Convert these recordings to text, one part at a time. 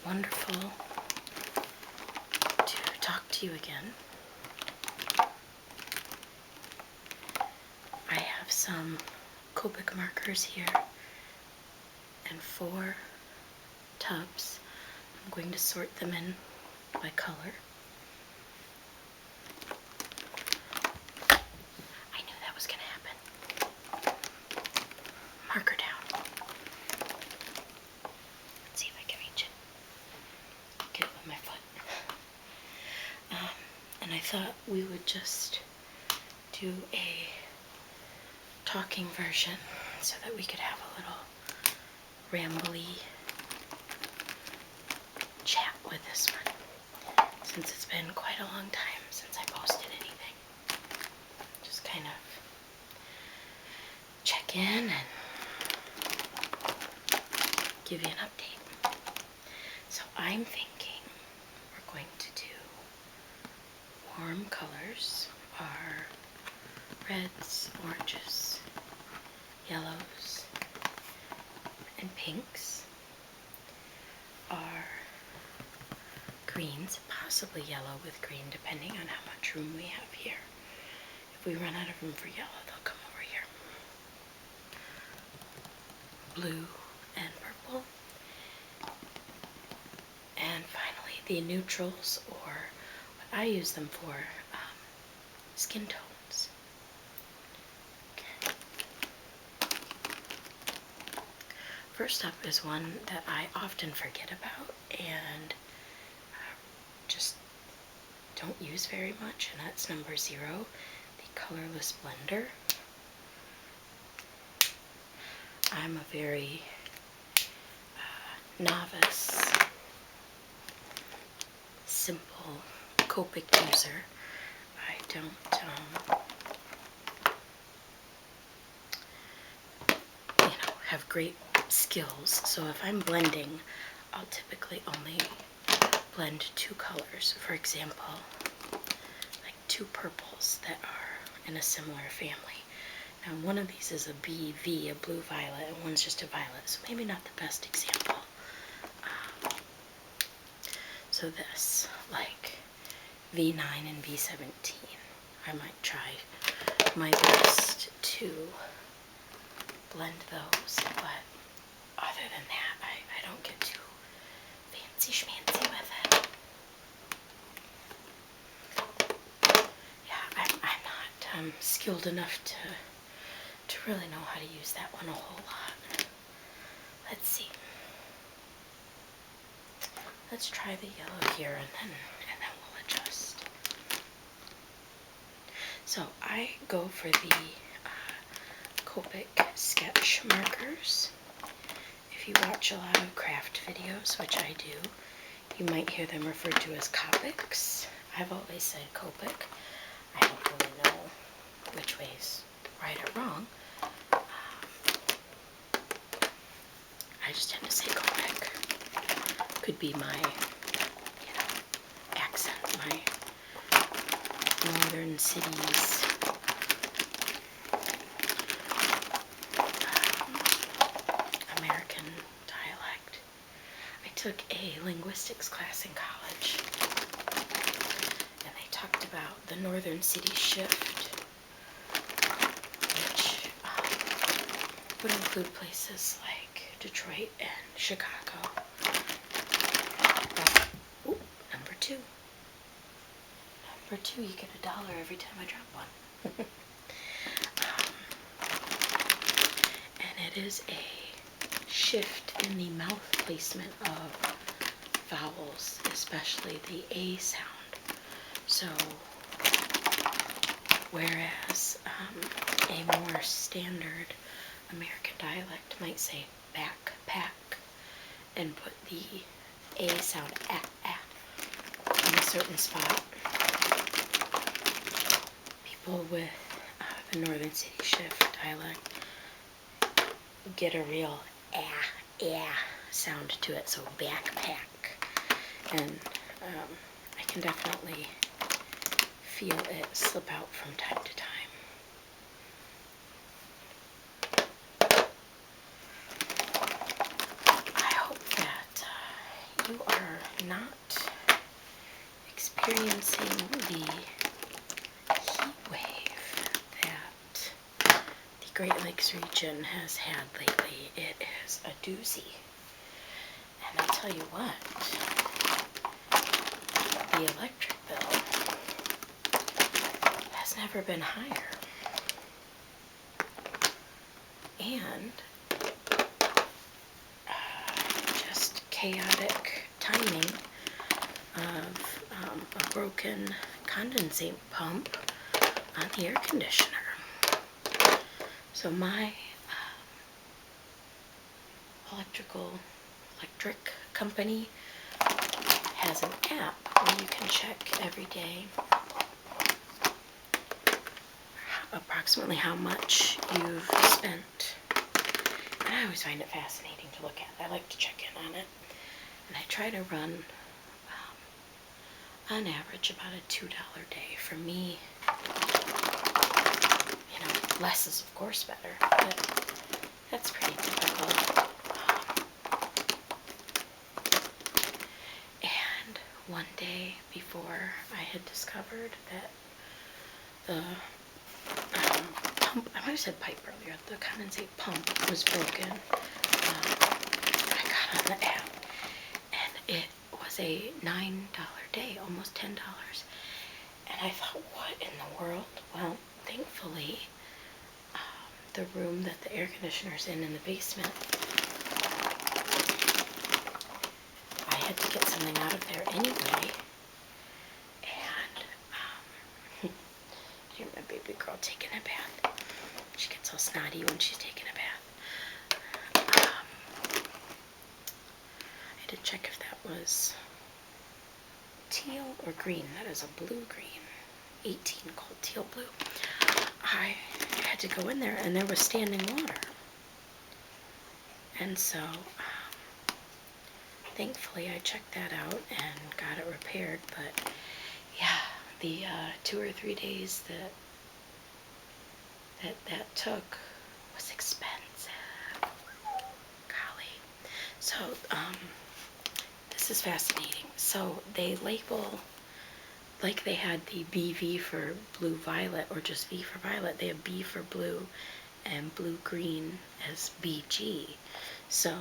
wonderful to talk to you again. I have some Copic markers here and 4 tubs. I'm going to sort them in by color. I knew that was going to happen. Marker down. Let's see if I can reach it. Get it with my foot. And I thought we would just do a talking version so that we could have a little rambly chat with this one, since it's been quite a long time since I posted anything. Just kind of check in and give you an update. So I'm thinking we're going to do warm colors are reds, oranges, yellows, and pinks are greens, possibly yellow with green, depending on how much room we have here. If we run out of room for yellow, they'll come over here. Blue and purple. And finally, the neutrals, or what I use them for, skin tones. Okay. First up is one that I often forget about and just don't use very much, and that's number 0, the colorless blender. I'm a very novice, simple Copic user. I don't, have great skills, so if I'm blending, I'll typically only blend 2 colors. For example, like 2 purples that are in a similar family. Now one of these is a BV, a blue violet, and one's just a violet, so maybe not the best example. So this, like V9 and V17, I might try my best to blend those, but other than that, I don't get too fancy schmancy with it. Yeah, I'm not skilled enough to really know how to use that one a whole lot. Let's see. Let's try the yellow here, and then we'll adjust. So I go for the Copic sketch markers. If you watch a lot of craft videos, which I do, you might hear them referred to as Copics. I've always said Copic. I don't really know which way's right or wrong. I just tend to say Copic. Could be my, accent, my northern cities. American dialect. I took a linguistics class in college, and they talked about the northern city shift, which would include places like Detroit and Chicago. Oh, number 2. Number 2, you get $1 every time I drop one. And it is a shift in the mouth placement of vowels, especially the A sound. So, whereas a more standard American dialect might say backpack and put the A sound in a certain spot, people with the northern city shift dialect get a real sound to it, so backpack. And I can definitely feel it slip out from time to time. I hope that you are not experiencing the heat wave that the Great Lakes region has had lately. It is a doozy. And I'll tell you what, the electric bill has never been higher. And just chaotic timing of a broken condensate pump on the air conditioner. So my electric company has an app where you can check every day approximately how much you've spent. And I always find it fascinating to look at. I like to check in on it. And I try to run, on average, about a $2 day. For me, you know, less is of course better, but that's pretty typical. And one day before I had discovered that the pump, I might have said pipe earlier, the condensate pump was broken, I got on the app, and it was a $9 day, almost $10. And I thought, what in the world? Well, thankfully, the room that the air conditioner's in the basement, I had to get something out of there anyway. And here's my baby girl taking a bath. She gets all snotty when she's taking a bath. I had to check if that was teal or green. That is a blue-green, 18, called teal blue. I had to go in there, and there was standing water. And so, thankfully, I checked that out and got it repaired. But yeah, the 2 or 3 days that took was expensive. Golly. So, this is fascinating. So they label, like they had the BV for blue violet, or just V for violet, they have B for blue and blue green as BG. So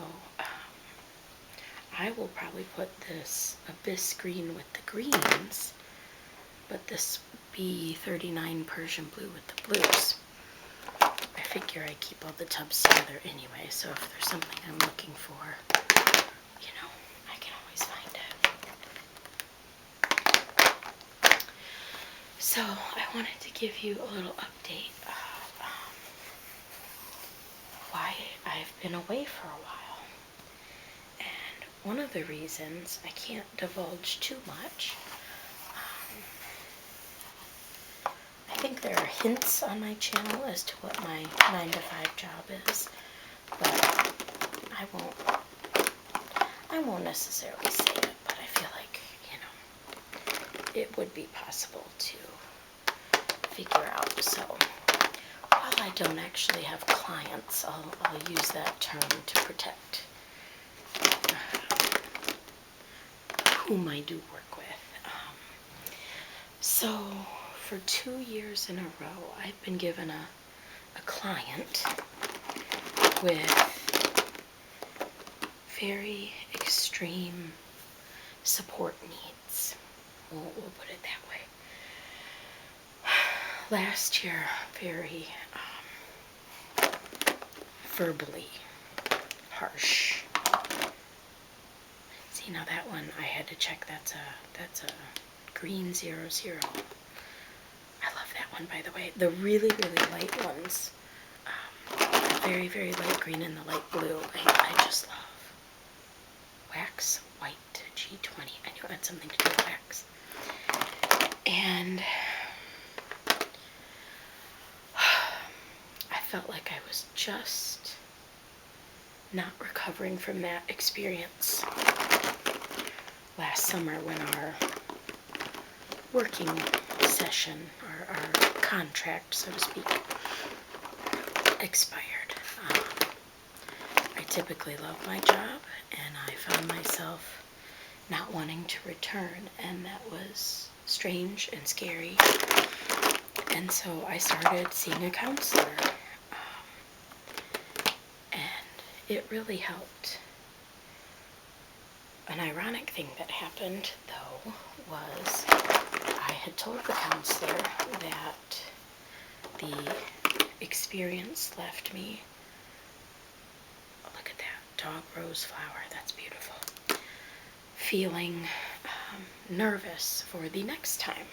I will probably put this abyss green with the greens, but this B39 Persian blue with the blues. I figure I keep all the tubs together anyway, so if there's something I'm looking for, you know, I can always find it. So I wanted to give you a little update of why I've been away for a while. And one of the reasons, I can't divulge too much, I think there are hints on my channel as to what my 9-to-5 job is, but I won't necessarily say it, but I feel like, you know, it would be possible to figure out. So while I don't actually have clients, I'll use that term to protect whom I do work with. So for 2 years in a row, I've been given a client with very extreme support needs. We'll put it that way. Last year, very verbally harsh. See, now that one I had to check. That's a green 00. I love that one, by the way. The really, really light ones, very, very light green and the light blue, I just love. Wax white G20. I knew it had something to do with wax. And I felt like I was just not recovering from that experience last summer when our working session, our contract, so to speak, expired. I typically love my job, and I found myself not wanting to return, and that was strange and scary. And so I started seeing a counselor, and it really helped. An ironic thing that happened, though, was I had told the counselor that the experience left me, look at that, dog rose flower, that's beautiful, feeling nervous for the next time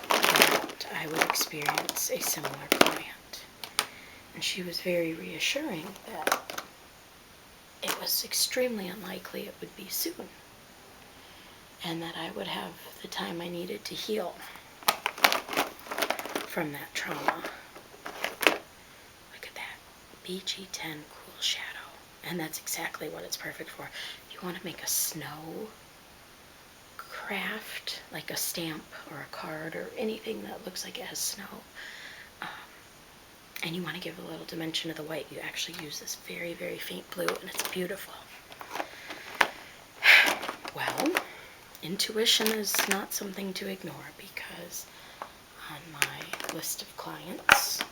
that I would experience a similar client. And she was very reassuring that it was extremely unlikely it would be soon, and that I would have the time I needed to heal from that trauma. Look at that, BG10 Cool Shadow. And that's exactly what it's perfect for. If you want to make a snow craft, like a stamp or a card or anything that looks like it has snow, and you want to give a little dimension of the white, you actually use this very, very faint blue, and it's beautiful. Well, intuition is not something to ignore, because on my list of clients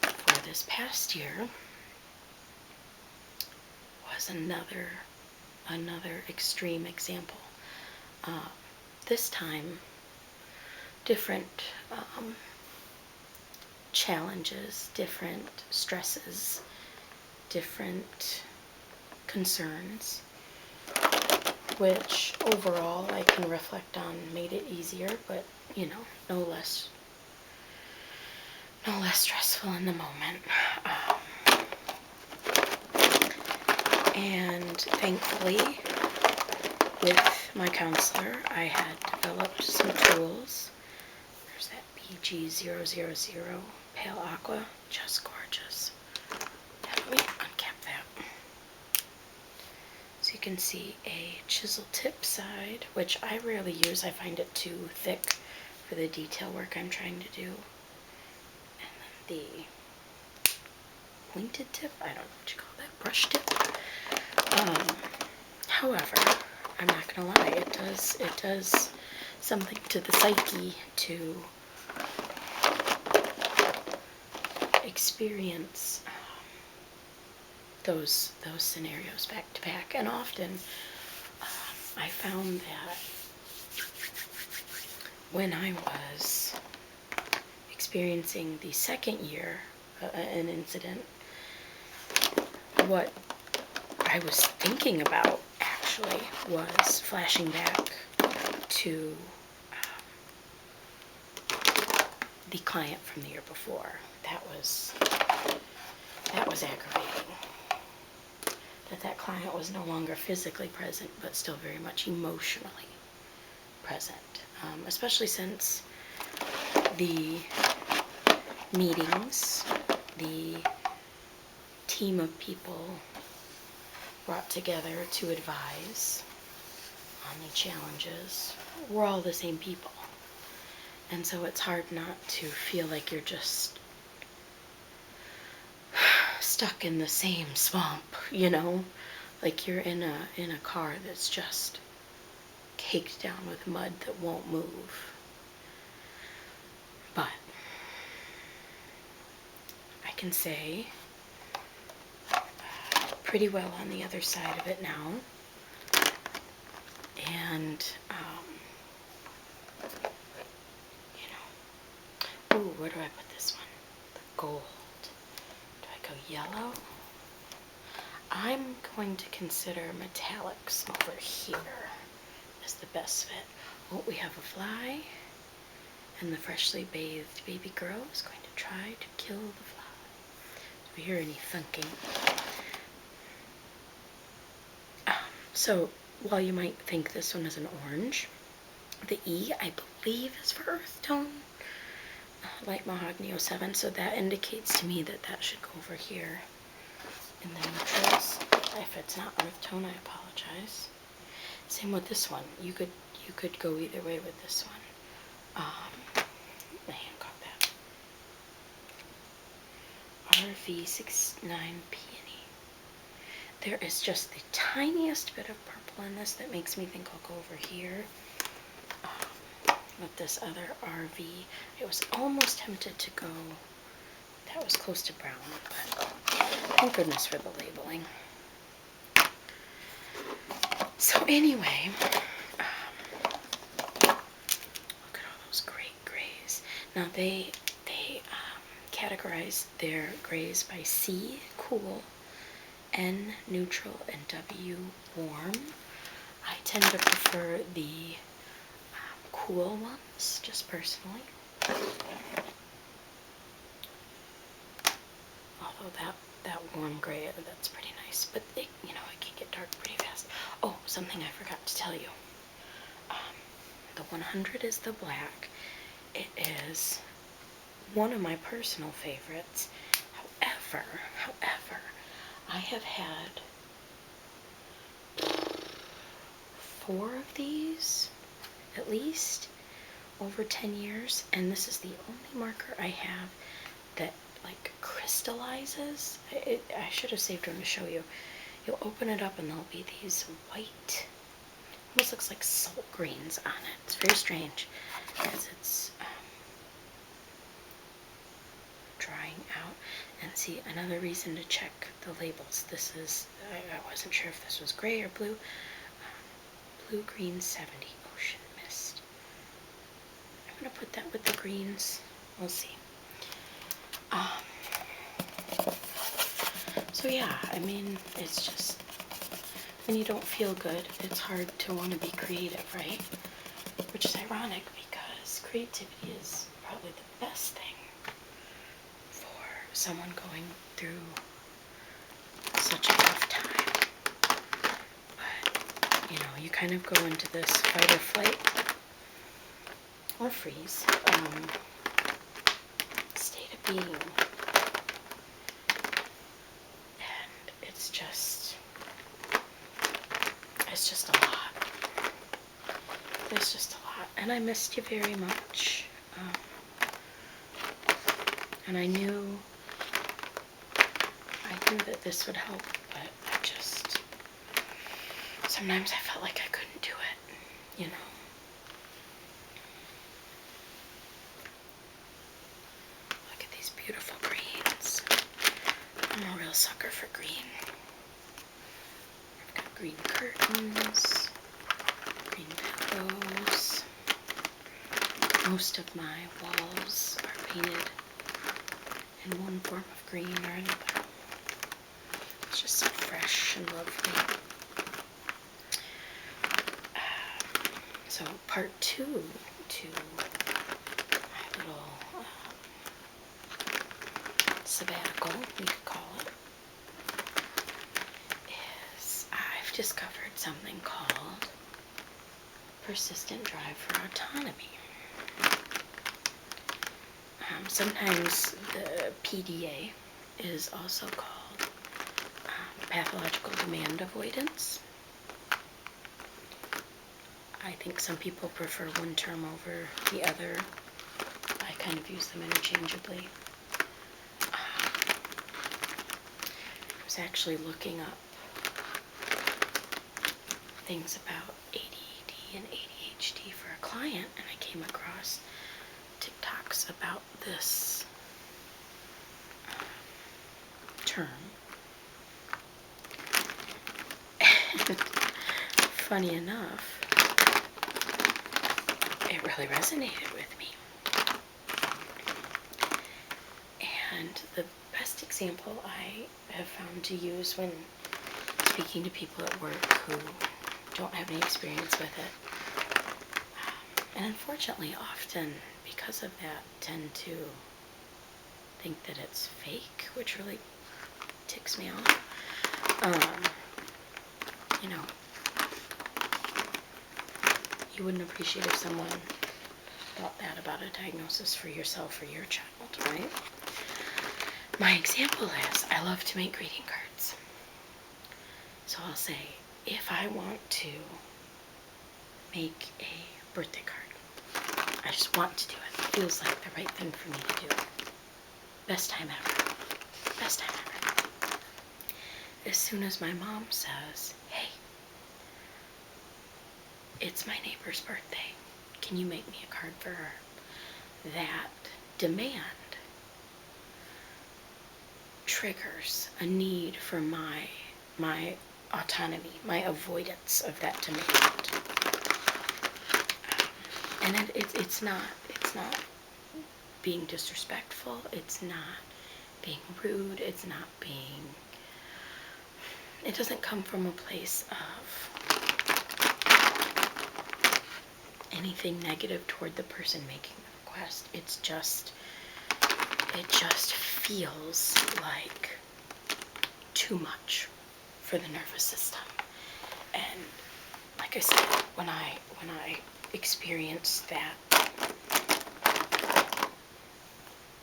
for this past year was another extreme example. This time, different challenges, different stresses, different concerns, which overall I can reflect on made it easier, but no less stressful in the moment. And thankfully, with my counselor, I had developed some tools. There's that BG000 Pale Aqua, just gorgeous. Let me uncap that. So you can see a chisel tip side, which I rarely use. I find it too thick for the detail work I'm trying to do. And then the pointed tip, I don't know what you call that, brush tip. However, I'm not gonna lie, it does something to the psyche to experience those scenarios back to back. And often I found that when I was experiencing the second year an incident, what I was thinking about actually was flashing back to the client from the year before. That was aggravating. That client was no longer physically present, but still very much emotionally present. Especially since the meetings, the team of people brought together to advise on the challenges, we're all the same people. And so it's hard not to feel like you're just stuck in the same swamp, like you're in a car that's just caked down with mud that won't move. But I can say pretty well on the other side of it now. And ooh, where do I put this one? The gold. Do I go yellow? I'm going to consider metallics over here as the best fit. Oh, we have a fly, and the freshly bathed baby girl is going to try to kill the fly. Do we hear any thunking? So, while you might think this one is an orange, the E, I believe, is for earth tone. Light Mahogany 07, so that indicates to me that that should go over here in the neutrals. If it's not earth tone, I apologize. Same with this one. You could go either way with this one. My hand caught that. RV69 Peony. There is just the tiniest bit of purple in this that makes me think I'll go over here with this other RV. I was almost tempted to go, that was close to brown, but thank goodness for the labeling. So anyway, look at all those great grays. Now they categorize their grays by C, cool, N, neutral, and W, warm. I tend to prefer the cool ones, just personally. Although that warm gray, that's pretty nice, but it, you know, it can get dark pretty fast. Oh, something I forgot to tell you. The 100 is the black. It is one of my personal favorites. However, I have had 4 of these, at least, over 10 years, and this is the only marker I have that, like, crystallizes. I should have saved one to show you. You'll open it up and there'll be these white, almost looks like salt grains on it. It's very strange, because it's drying out. And see, another reason to check the labels. This is, I wasn't sure if this was gray or blue. Blue Green 70 Ocean Mist. I'm going to put that with the greens. We'll see. So yeah, I mean, it's just, when you don't feel good, it's hard to want to be creative, right? Which is ironic, because creativity is probably the best thing for someone going through such a tough time. But, you know, you kind of go into this fight or flight, or freeze, state of being. And it's just a lot. It's just a lot. And I missed you very much. And I knew that this would help, but I just, sometimes I felt like I couldn't do it, you know. Look at these beautiful greens. I'm a real sucker for green. I've got green curtains, green pillows. Most of my walls are painted in one form of green or another. It's just so fresh and lovely. So part 2 to my little sabbatical, we could call it, is I've discovered something called Persistent Drive for Autonomy. Sometimes the PDA is also called pathological demand avoidance. I think some people prefer one term over the other. I kind of use them interchangeably. I was actually looking up things about ADD and ADHD for a client, and I came across TikToks about this term. And funny enough, it really resonated with me. And the best example I have found to use when speaking to people at work who don't have any experience with it, and unfortunately often because of that tend to think that it's fake, which really ticks me off. You know, you wouldn't appreciate if someone thought that about a diagnosis for yourself or your child, right? My example is, I love to make greeting cards. So I'll say, if I want to make a birthday card, I just want to do it. It feels like the right thing for me to do. Best time ever. Best time ever. as soon as my mom says, hey, it's my neighbor's birthday, can you make me a card for her? That demand triggers a need for my autonomy, my avoidance of that demand. And it's not being disrespectful, it's not being rude, it's not being, it doesn't come from a place of anything negative toward the person making the request. It just feels like too much for the nervous system. And like I said, when I experienced that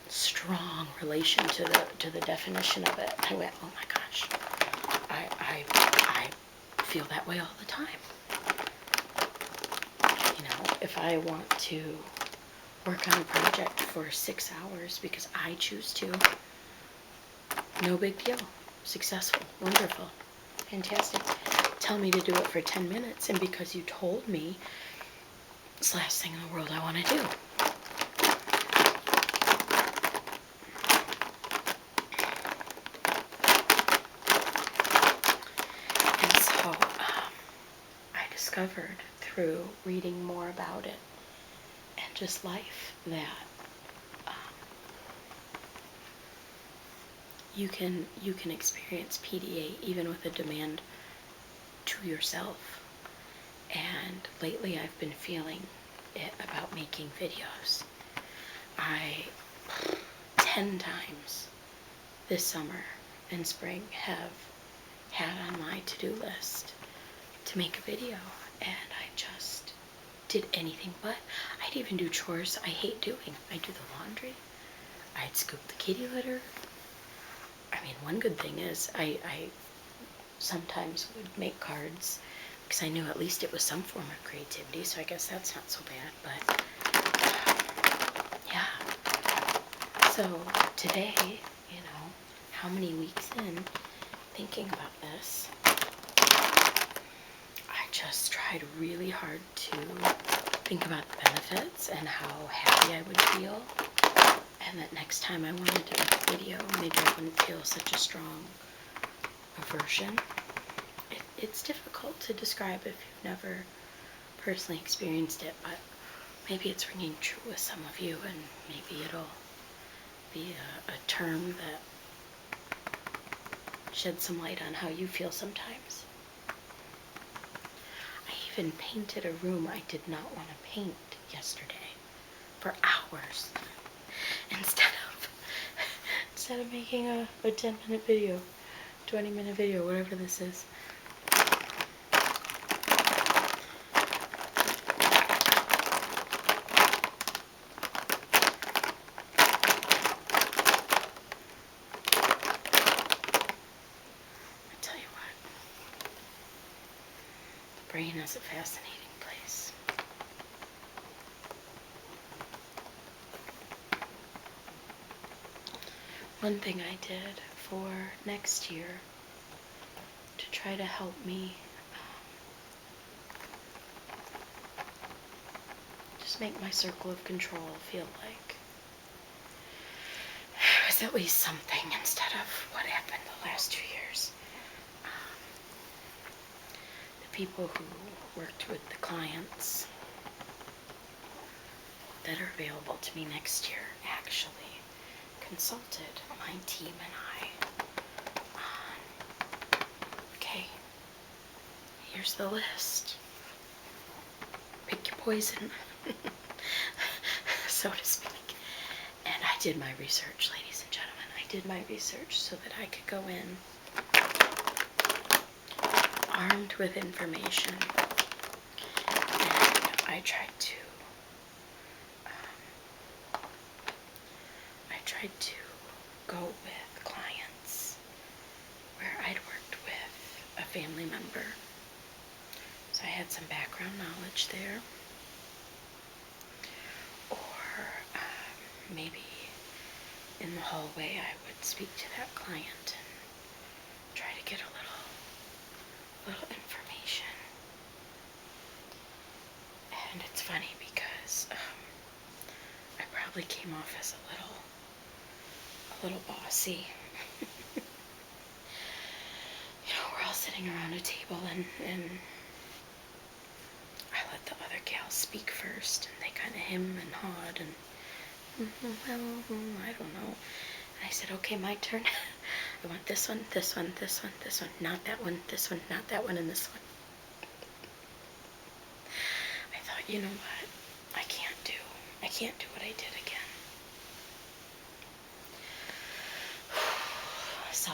strong relation to the definition of it, I went, oh my gosh, I feel that way all the time. You know, if I want to work on a project for 6 hours because I choose to, no big deal. Successful, wonderful, fantastic. Tell me to do it for 10 minutes, and because you told me, it's the last thing in the world I want to do. And so I discovered through reading more about it and just life that you can experience PDA even with a demand to yourself. And lately I've been feeling it about making videos. I 10 times this summer and spring have had on my to-do list to make a video, and I just did anything but. I'd even do chores I hate doing. I'd do the laundry, I'd scoop the kitty litter. I mean, one good thing is I sometimes would make cards because I knew at least it was some form of creativity, so I guess that's not so bad. But yeah, so today, you know, how many weeks in thinking about this, I just tried really hard to think about the benefits and how happy I would feel, and that next time I wanted to make a video, maybe I wouldn't feel such a strong aversion. It's difficult to describe if you've never personally experienced it, but maybe it's ringing true with some of you, and maybe it'll be a term that sheds some light on how you feel sometimes. I even painted a room I did not want to paint yesterday for hours instead of making a 10-minute video, 20-minute video, whatever this is. Brain is a fascinating place. One thing I did for next year to try to help me just make my circle of control feel like it was at least something instead of what happened the last 2 years. People who worked with the clients that are available to me next year actually consulted my team and I on, okay, here's the list. Pick your poison, so to speak. And I did my research, ladies and gentlemen. I did my research so that I could go in armed with information, and I tried to go with clients where I'd worked with a family member, so I had some background knowledge there, or maybe in the hallway I would speak to that client and try to get a little information. And it's funny because I probably came off as a little bossy. We're all sitting around a table and I let the other gals speak first, and they kind of hem and hawed and, I don't know. And I said, okay, my turn. I want this one, this one, this one, this one, not that one, this one, not that one, and this one. I thought, you know what? I can't do what I did again. So,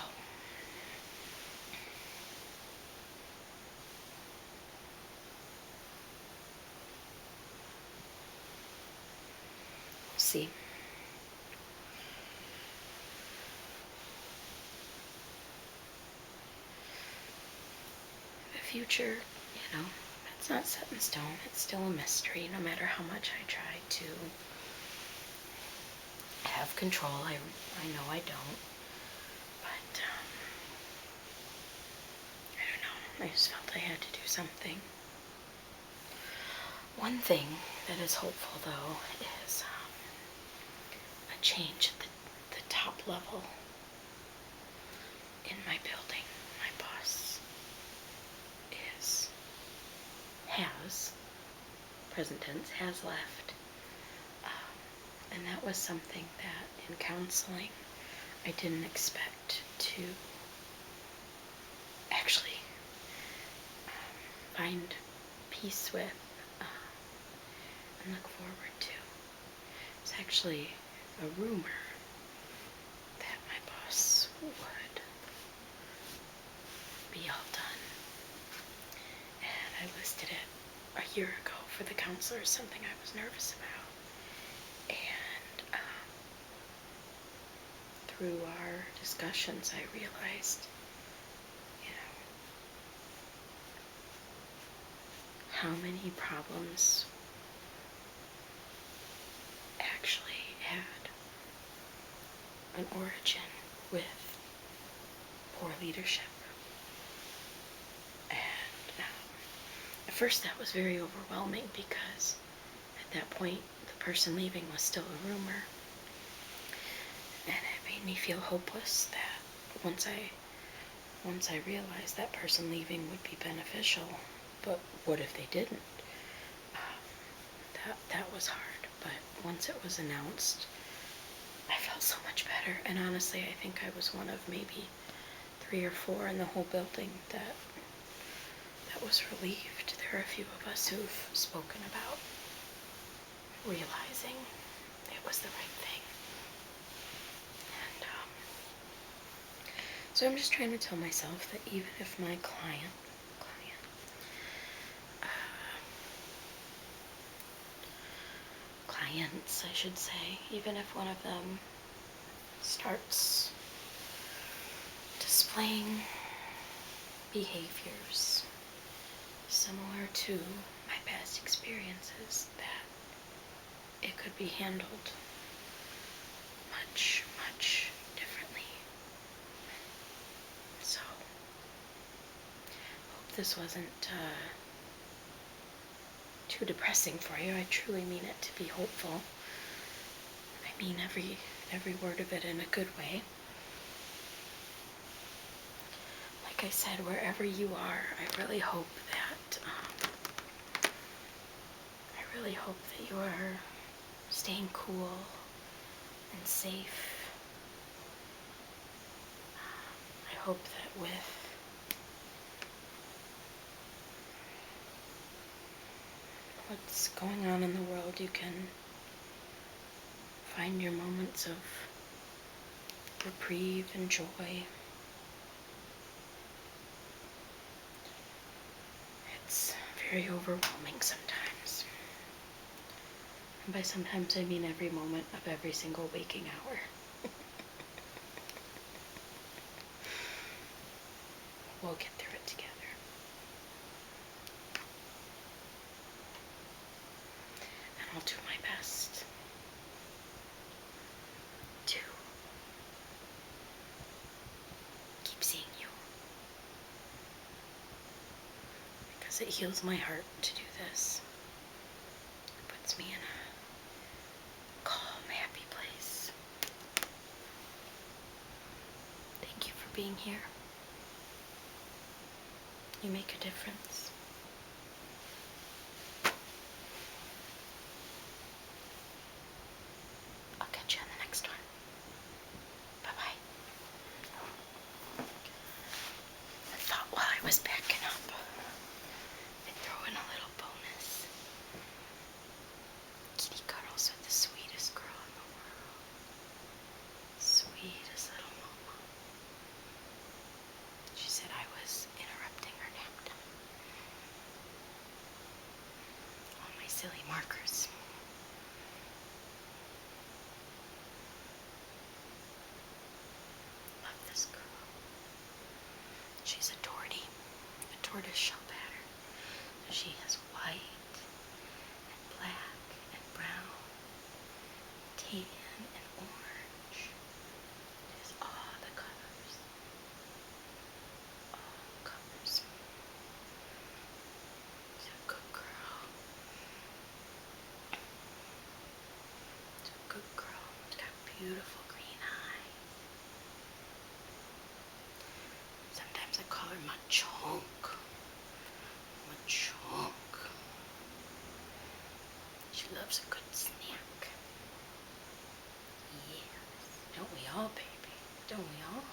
we'll see. The future, it's not set in stone. It's still a mystery, no matter how much I try to have control. I know I don't. But, I don't know. I just felt I had to do something. One thing that is hopeful, though, is a change at the top level in my building. My boss present tense, has left. And that was something that in counseling I didn't expect to actually find peace with and look forward to. It's actually a rumor that my boss would be all done. And I listed it a year ago for the counselor as something I was nervous about. And through our discussions, I realized, how many problems actually had an origin with poor leadership. And at first that was very overwhelming because at that point the person leaving was still a rumor. And it made me feel hopeless that once I realized that person leaving would be beneficial, but what if they didn't? That was hard, but once it was announced, I felt so much better. And honestly, I think I was one of maybe 3 or 4 in the whole building that was relieved. There are a few of us who've spoken about realizing it was the right thing. And so I'm just trying to tell myself that even if my clients, I should say, even if one of them starts displaying behaviors similar to my past experiences, that it could be handled much, much differently. So, hope this wasn't too depressing for you. I truly mean it to be hopeful. I mean every word of it in a good way. Like I said, wherever you are, I really hope that you are staying cool and safe. I hope that with what's going on in the world, you can find your moments of reprieve and joy. It's very overwhelming sometimes. And by sometimes, I mean every moment of every single waking hour. We'll get through it together. And I'll do my best to keep seeing you because it heals my heart to do this. It puts me in a calm, happy place. Thank you for being here. You make a difference. I'll catch you on the next one. Bye-bye. I thought while I was packing up, I'd throw in a little bonus. Kitty cuddles with the sweetest girl in the world. Sweetest little mama. She said I was interrupting her nap time. All my silly markers. Love this girl. She's a tortoiseshell pattern. She has white and black and brown, tan and orange. She has all the colors. All colors. She's a good girl. She's a good girl. She's got beautiful green eyes. Sometimes I call her my chunk. My chunk. She loves a good snack. Yes. Don't we all, baby? Don't we all?